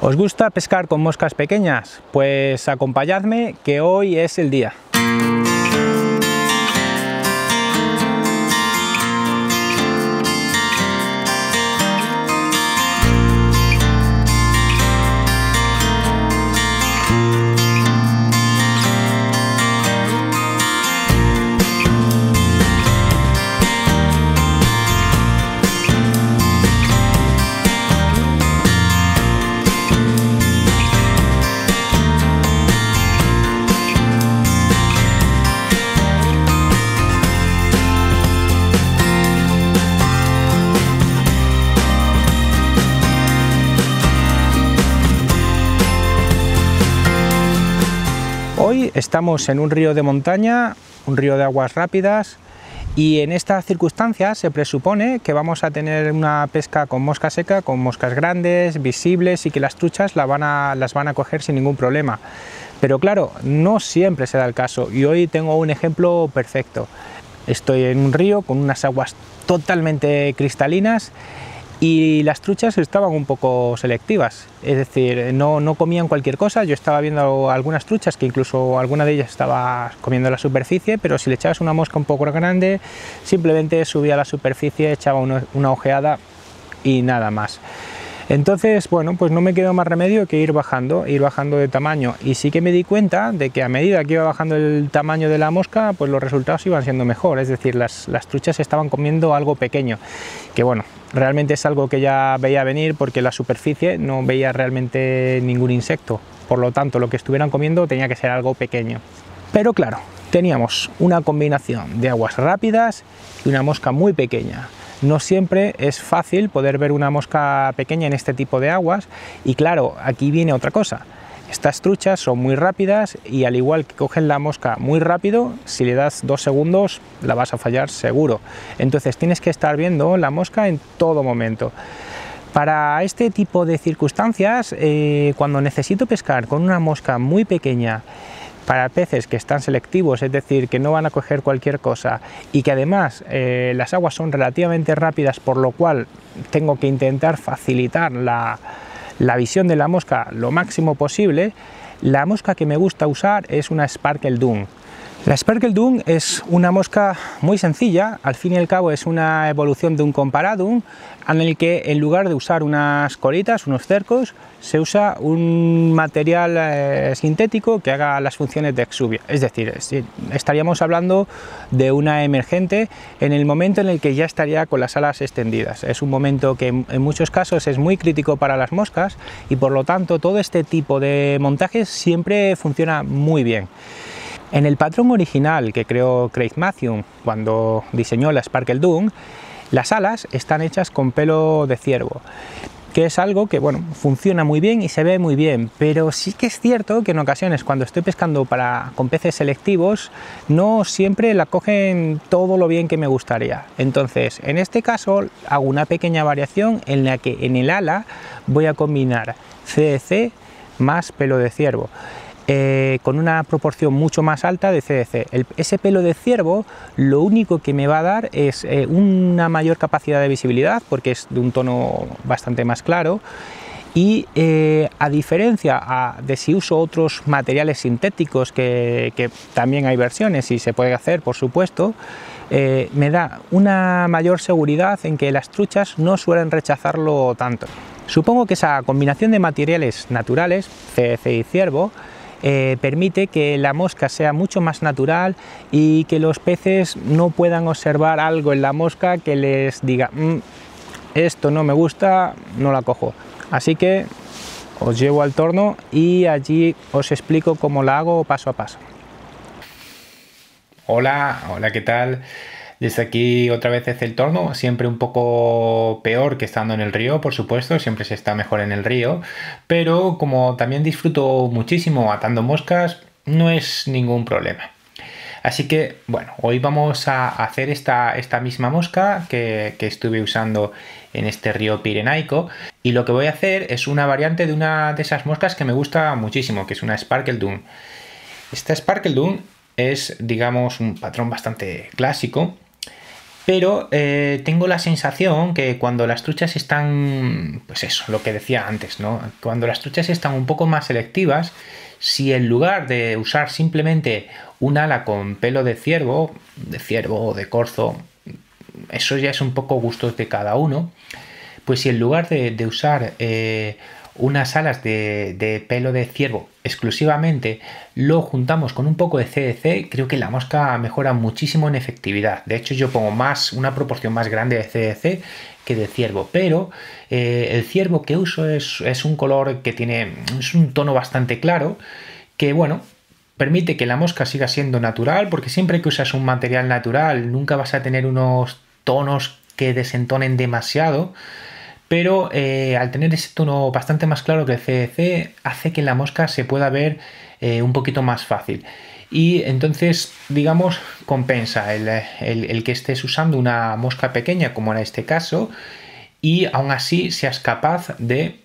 ¿Os gusta pescar con moscas pequeñas? Pues acompañadme, que hoy es el día. Hoy estamos en un río de montaña, un río de aguas rápidas, y en estas circunstancias se presupone que vamos a tener una pesca con mosca seca, con moscas grandes, visibles, y que las truchas las van a coger sin ningún problema. Pero claro, no siempre se da el caso, y hoy tengo un ejemplo perfecto. Estoy en un río con unas aguas totalmente cristalinas, y las truchas estaban un poco selectivas, es decir, no comían cualquier cosa. Yo estaba viendo algunas truchas que incluso alguna de ellas estaba comiendo la superficie, pero si le echabas una mosca un poco grande, simplemente subía a la superficie, echaba una ojeada y nada más. Entonces, bueno, pues no me quedó más remedio que ir bajando de tamaño, y sí que me di cuenta de que a medida que iba bajando el tamaño de la mosca, pues los resultados iban siendo mejor, es decir, las truchas estaban comiendo algo pequeño, que bueno, realmente es algo que ya veía venir porque la superficie no veía realmente ningún insecto, por lo tanto lo que estuvieran comiendo tenía que ser algo pequeño. Pero claro, teníamos una combinación de aguas rápidas y una mosca muy pequeña. No siempre es fácil poder ver una mosca pequeña en este tipo de aguas, y claro, aquí viene otra cosa. Estas truchas son muy rápidas y al igual que cogen la mosca muy rápido, si le das 2 segundos la vas a fallar seguro. Entonces tienes que estar viendo la mosca en todo momento. Para este tipo de circunstancias, cuando necesito pescar con una mosca muy pequeña, para peces que están selectivos, es decir, que no van a coger cualquier cosa, y que además las aguas son relativamente rápidas, por lo cual tengo que intentar facilitar la visión de la mosca lo máximo posible, la mosca que me gusta usar es una Sparkle Doom. La Sparkle Doom es una mosca muy sencilla, al fin y al cabo es una evolución de un Comparadum, en el que en lugar de usar unas colitas, unos cercos, se usa un material sintético que haga las funciones de exuvia. Es decir, estaríamos hablando de una emergente en el momento en el que ya estaría con las alas extendidas. Es un momento que en muchos casos es muy crítico para las moscas, y por lo tanto todo este tipo de montajes siempre funciona muy bien. En el patrón original que creó Craig Matthew cuando diseñó la Sparkle Doom, las alas están hechas con pelo de ciervo, que es algo que bueno, funciona muy bien y se ve muy bien, pero sí que es cierto que en ocasiones cuando estoy pescando con peces selectivos no siempre la cogen todo lo bien que me gustaría. Entonces en este caso hago una pequeña variación en la que en el ala voy a combinar CDC más pelo de ciervo, con una proporción mucho más alta de CDC. Ese pelo de ciervo lo único que me va a dar es una mayor capacidad de visibilidad, porque es de un tono bastante más claro, y a diferencia de si uso otros materiales sintéticos, que también hay versiones y se puede hacer por supuesto, me da una mayor seguridad en que las truchas no suelen rechazarlo tanto. Supongo que esa combinación de materiales naturales, CDC y ciervo, permite que la mosca sea mucho más natural y que los peces no puedan observar algo en la mosca que les diga esto no me gusta, no la cojo. Así que os llevo al torno y allí os explico cómo la hago paso a paso. Hola, ¿qué tal? Desde aquí otra vez desde el torno, siempre un poco peor que estando en el río, por supuesto, siempre se está mejor en el río, pero como también disfruto muchísimo atando moscas, no es ningún problema. Así que, bueno, hoy vamos a hacer esta misma mosca que estuve usando en este río pirenaico, y lo que voy a hacer es una variante de una de esas moscas que me gusta muchísimo, que es una Sparkle Doom. Esta Sparkle Doom es, digamos, un patrón bastante clásico, Pero tengo la sensación que cuando las truchas están, pues eso, lo que decía antes, ¿no? Cuando las truchas están un poco más selectivas, si en lugar de usar simplemente un ala con pelo de ciervo o de corzo, eso ya es un poco gustos de cada uno, pues si en lugar de usar unas alas de pelo de ciervo exclusivamente lo juntamos con un poco de CDC, creo que la mosca mejora muchísimo en efectividad. De hecho, yo pongo una proporción más grande de CDC que de ciervo, pero el ciervo que uso es un color que es un tono bastante claro, que bueno, permite que la mosca siga siendo natural, porque siempre que usas un material natural nunca vas a tener unos tonos que desentonen demasiado, pero al tener ese tono bastante más claro que el CDC hace que la mosca se pueda ver un poquito más fácil, y entonces digamos compensa el que estés usando una mosca pequeña como en este caso y aún así seas capaz de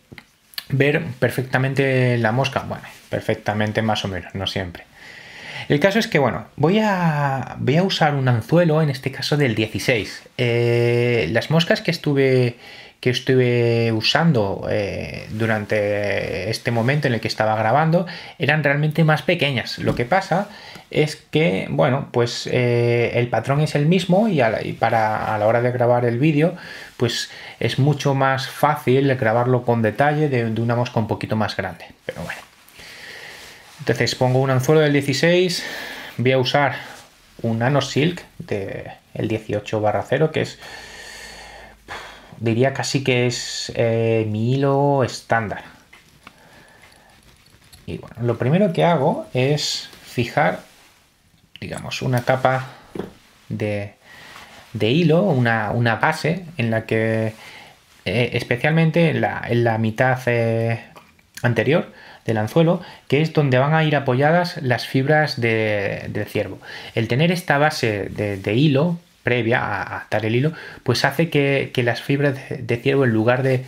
ver perfectamente la mosca. Bueno, perfectamente más o menos, no siempre. El caso es que, bueno, voy a usar un anzuelo, en este caso del 16. Las moscas que estuve usando durante este momento en el que estaba grabando eran realmente más pequeñas. Lo que pasa es que, bueno, pues el patrón es el mismo y a la hora de grabar el vídeo, pues es mucho más fácil grabarlo con detalle de una mosca un poquito más grande. Pero bueno. Entonces pongo un anzuelo del 16, voy a usar un Nano Silk del 18/0, que es, diría casi que es mi hilo estándar. Y bueno, lo primero que hago es fijar, digamos, una capa de hilo, una base en la que, especialmente en la mitad anterior del anzuelo, que es donde van a ir apoyadas las fibras del ciervo. El tener esta base de hilo previa a atar el hilo, pues hace que las fibras de ciervo, en lugar de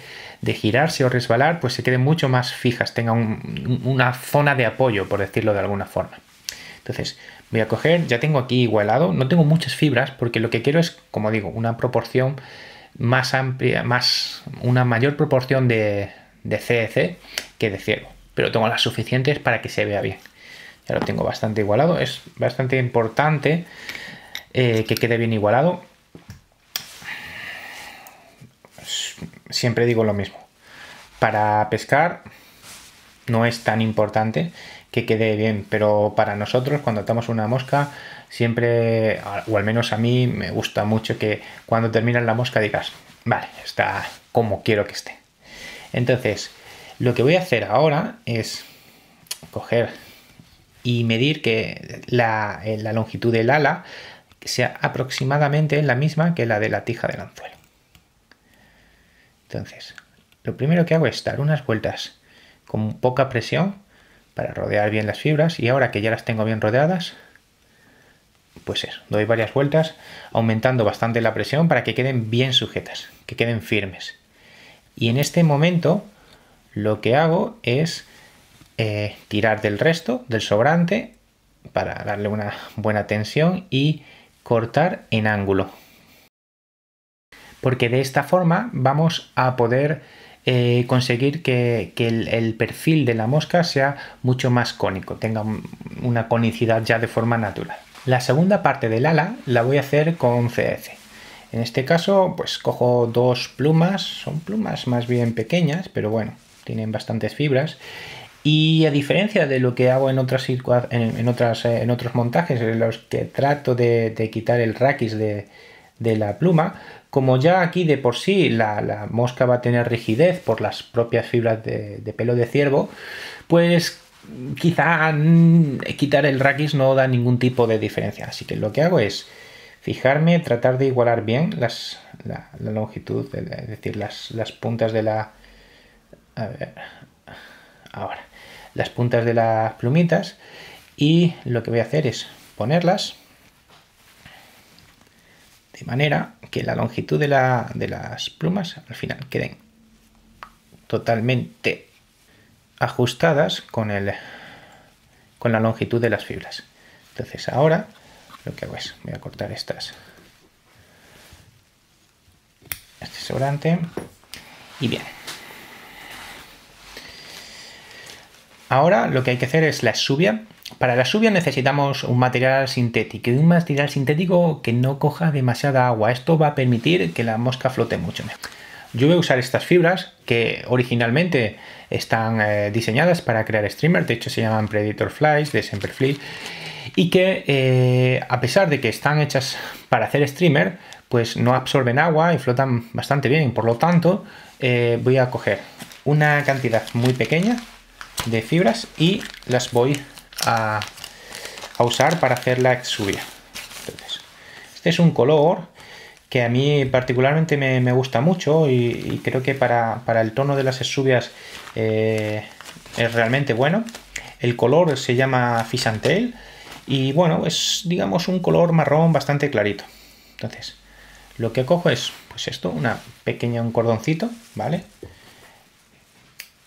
girarse o resbalar, pues se queden mucho más fijas, tengan una zona de apoyo, por decirlo de alguna forma. Entonces voy a coger, ya tengo aquí igualado, no tengo muchas fibras porque lo que quiero es, como digo, una proporción más amplia, una mayor proporción de CDC que de ciervo, pero tengo las suficientes para que se vea bien. Ya lo tengo bastante igualado, es bastante importante que quede bien igualado. Siempre digo lo mismo, para pescar no es tan importante que quede bien, pero para nosotros cuando atamos una mosca siempre, o al menos a mí me gusta mucho que cuando terminas la mosca digas, vale, está como quiero que esté. Entonces lo que voy a hacer ahora es coger y medir que la longitud del ala sea aproximadamente la misma que la de la tija del anzuelo. Entonces lo primero que hago es dar unas vueltas con poca presión para rodear bien las fibras, y ahora que ya las tengo bien rodeadas, pues eso, doy varias vueltas aumentando bastante la presión para que queden bien sujetas, que queden firmes. Y en este momento lo que hago es tirar del resto, del sobrante, para darle una buena tensión y cortar en ángulo, porque de esta forma vamos a poder conseguir que el perfil de la mosca sea mucho más cónico, tenga una conicidad ya de forma natural. La segunda parte del ala la voy a hacer con CDC. En este caso pues cojo dos plumas, son plumas más bien pequeñas, pero bueno, tienen bastantes fibras. Y a diferencia de lo que hago en otros montajes en los que trato de quitar el raquis de la pluma, como ya aquí de por sí la mosca va a tener rigidez por las propias fibras de pelo de ciervo, pues quizá quitar el raquis no da ningún tipo de diferencia. Así que lo que hago es fijarme, tratar de igualar bien la longitud, es decir, las puntas de la... A ver, ahora, las puntas de las plumitas, y lo que voy a hacer es ponerlas de manera que la longitud de las plumas al final queden totalmente ajustadas con la longitud de las fibras. Entonces ahora lo que hago es, voy a cortar estas este sobrante. Y bien. Ahora lo que hay que hacer es la exuvia. Para la exuvia necesitamos un material sintético, y un material sintético que no coja demasiada agua. Esto va a permitir que la mosca flote mucho mejor. Yo voy a usar estas fibras que originalmente están diseñadas para crear streamers, de hecho se llaman Predator Flies de Semperfli, y que a pesar de que están hechas para hacer streamer, pues no absorben agua y flotan bastante bien. Por lo tanto, voy a coger una cantidad muy pequeña de fibras y las voy a usar para hacer la exuvia. Entonces, este es un color que a mí particularmente me gusta mucho y creo que para el tono de las exuvias es realmente bueno. El color se llama Fish and Tail y bueno, es digamos un color marrón bastante clarito. Entonces, lo que cojo es pues esto, un cordoncito, ¿vale?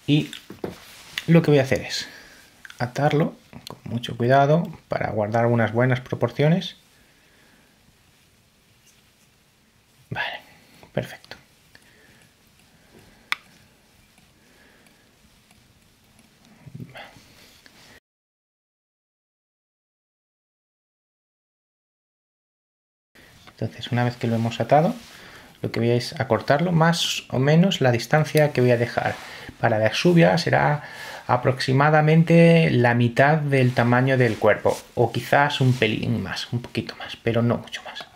Y lo que voy a hacer es atarlo con mucho cuidado para guardar unas buenas proporciones. Vale, perfecto. Entonces, una vez que lo hemos atado, lo que voy a es a cortarlo más o menos la distancia que voy a dejar. Para la exuvia será aproximadamente la mitad del tamaño del cuerpo, o quizás un pelín más, un poquito más, pero no mucho más.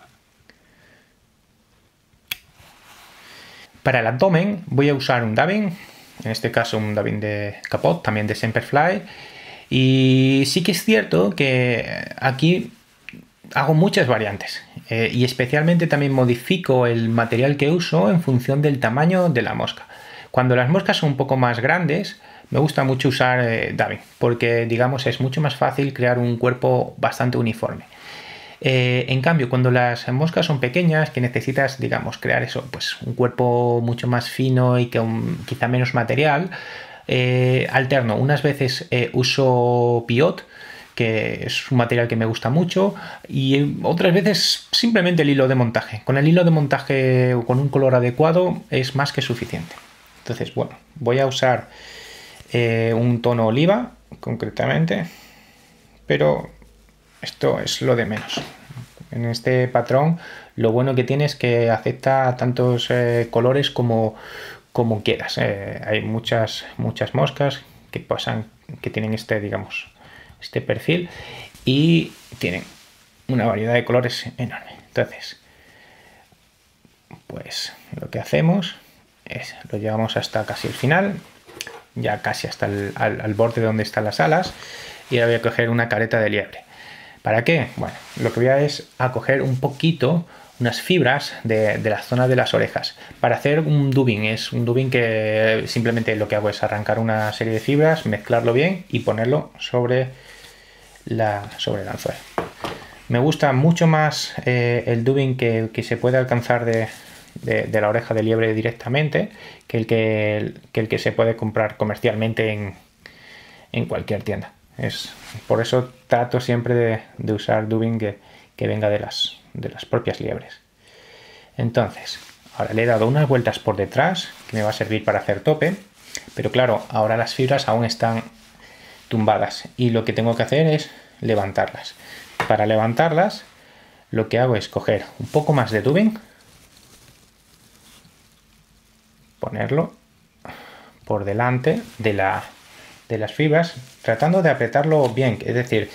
Para el abdomen voy a usar un dubbing, en este caso un dubbing de capot, también de Semperfli, y sí que es cierto que aquí hago muchas variantes y especialmente también modifico el material que uso en función del tamaño de la mosca. Cuando las moscas son un poco más grandes, me gusta mucho usar dubbing, porque digamos es mucho más fácil crear un cuerpo bastante uniforme. En cambio, cuando las moscas son pequeñas, que necesitas, digamos, crear eso, pues un cuerpo mucho más fino y que quizá menos material, alterno. Unas veces uso Piot, que es un material que me gusta mucho, y otras veces simplemente el hilo de montaje. Con el hilo de montaje o con un color adecuado es más que suficiente. Entonces, bueno, voy a usar un tono oliva, concretamente, pero esto es lo de menos. En este patrón lo bueno que tiene es que acepta tantos colores como quieras. Hay muchas moscas que tienen este, digamos, este perfil y tienen una variedad de colores enorme. Entonces, pues lo que hacemos es lo llevamos hasta casi el final, ya casi hasta al borde donde están las alas, y ahora voy a coger una careta de liebre. ¿Para qué? Bueno, lo que voy a es a coger un poquito, unas fibras de la zona de las orejas para hacer un dubbing. Es un dubbing que simplemente lo que hago es arrancar una serie de fibras, mezclarlo bien y ponerlo sobre el anzuelo. Me gusta mucho más el dubbing que se puede alcanzar de la oreja de liebre directamente que el que se puede comprar comercialmente en cualquier tienda. Por eso trato siempre de usar dubbing que venga de las propias liebres. Entonces, ahora le he dado unas vueltas por detrás que me va a servir para hacer tope, pero claro, ahora las fibras aún están tumbadas y lo que tengo que hacer es levantarlas. Para levantarlas lo que hago es coger un poco más de dubbing, ponerlo por delante de las fibras, tratando de apretarlo bien, es decir,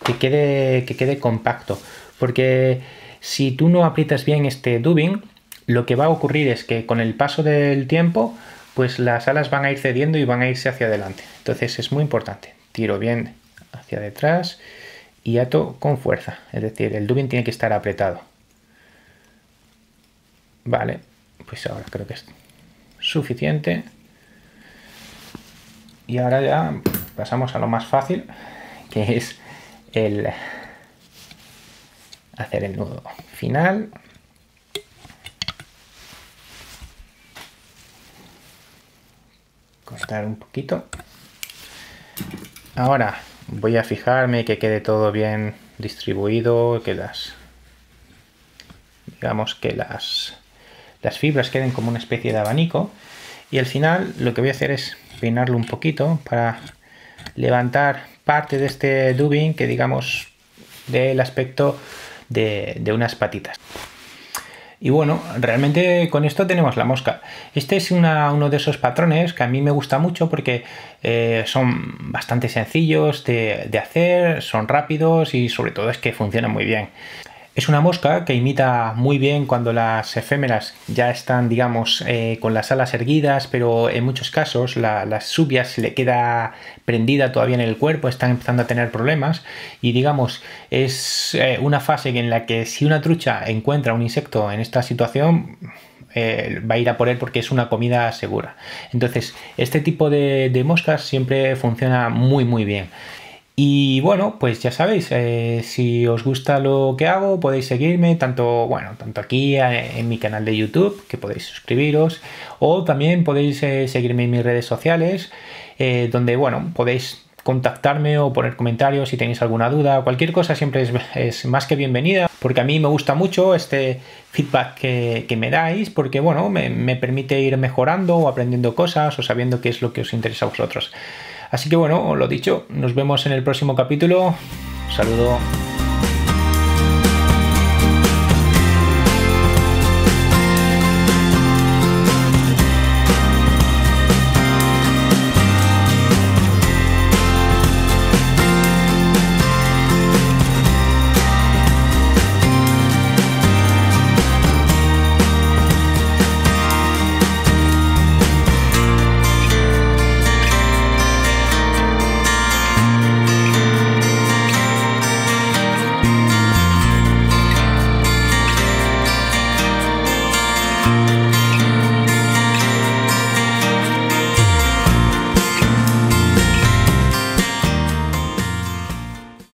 que quede compacto, porque si tú no aprietas bien este dubbing, lo que va a ocurrir es que con el paso del tiempo, pues las alas van a ir cediendo y van a irse hacia adelante. Entonces es muy importante, tiro bien hacia detrás y ato con fuerza, es decir, el dubbing tiene que estar apretado. Vale, pues ahora creo que es suficiente. Y ahora ya pasamos a lo más fácil, que es el hacer el nudo final. Cortar un poquito. Ahora voy a fijarme que quede todo bien distribuido, que digamos que las las fibras queden como una especie de abanico. Y al final lo que voy a hacer es peinarlo un poquito para levantar parte de este dubbing que digamos dé el aspecto de unas patitas. Y bueno, realmente con esto tenemos la mosca. Este es uno de esos patrones que a mí me gusta mucho porque son bastante sencillos de hacer, son rápidos y sobre todo es que funcionan muy bien. Es una mosca que imita muy bien cuando las efémeras ya están, digamos, con las alas erguidas, pero en muchos casos las subias se le queda prendida todavía en el cuerpo, están empezando a tener problemas y, digamos, es una fase en la que si una trucha encuentra un insecto en esta situación, va a ir a por él porque es una comida segura. Entonces, este tipo de moscas siempre funciona muy bien. Y bueno, pues ya sabéis, si os gusta lo que hago, podéis seguirme tanto aquí en mi canal de YouTube, que podéis suscribiros, o también podéis seguirme en mis redes sociales, donde bueno, podéis contactarme o poner comentarios si tenéis alguna duda. Cualquier cosa siempre es más que bienvenida, porque a mí me gusta mucho este feedback que me dais, porque bueno, me permite ir mejorando o aprendiendo cosas o sabiendo qué es lo que os interesa a vosotros. Así que bueno, lo dicho, nos vemos en el próximo capítulo. Un saludo.